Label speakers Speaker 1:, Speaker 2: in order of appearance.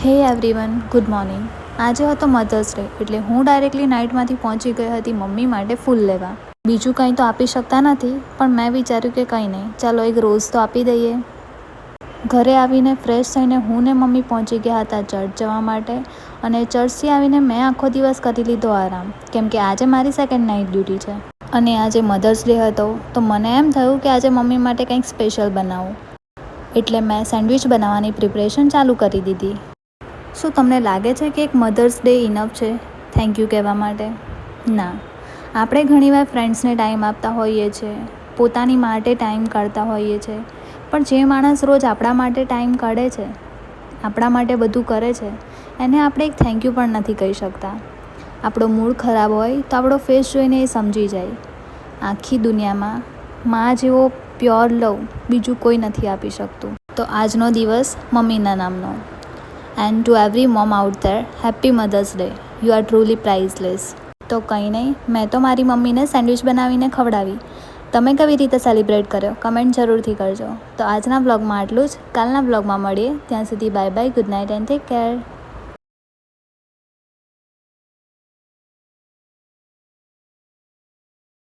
Speaker 1: હે everyone, good morning. આજે હતો મધર્સ ડે, એટલે હું ડાયરેક્ટલી નાઇટમાંથી પહોંચી ગઈ હતી મમ્મી માટે ફૂલ લેવા. બીજું કંઈ તો આપી શકતા નથી, પણ મેં વિચાર્યું કે કંઈ નહીં, ચાલો એક રોઝ તો આપી દઈએ. ઘરે આવીને ફ્રેશ થઈને હું ને મમ્મી પહોંચી ગયા હતા ચર્ચ જવા માટે, અને ચર્ચથી આવીને મેં આખો દિવસ કરી લીધો આરામ, કેમ કે આજે મારી સેકન્ડ નાઇટ ડ્યુટી છે. અને આજે મધર્સ ડે હતો, તો મને એમ થયું કે આજે મમ્મી માટે કંઈક સ્પેશિયલ બનાવું, એટલે મેં સેન્ડવિચ બનાવવાની પ્રિપરેશન ચાલુ કરી દીધી. શું તમને લાગે છે કે એક મધર્સ ડે ઇનફ છે થેન્ક યુ કહેવા માટે? ના, આપણે ઘણીવાર ફ્રેન્ડ્સને ટાઈમ આપતા હોઈએ છીએ, પોતાની માટે ટાઈમ કાઢતા હોઈએ છીએ, પણ જે માણસ રોજ આપણા માટે ટાઈમ કાઢે છે, આપણા માટે બધું કરે છે, એને આપણે એક થેન્ક યુ પણ નથી કહી શકતા. આપણો મૂડ ખરાબ હોય તો આપણો ફેસ જોઈને એ સમજી જાય. આખી દુનિયામાં માં જેવો પ્યોર લવ બીજું કોઈ નથી આપી શકતું. તો આજનો દિવસ મમ્મીના નામનો. And to every mom out there, happy Mother's Day. You are truly priceless. તો કંઈ નહીં, મેં તો મારી મમ્મીને સેન્ડવિચ બનાવીને ખવડાવી. તમે કેવી રીતે સેલિબ્રેટ કર્યો કમેન્ટ જરૂરથી કરજો. તો આજના વ્લોગમાં આટલું જ. કાલના વ્લોગમાં મળીએ. ત્યાં સુધી bye bye, good night and take care.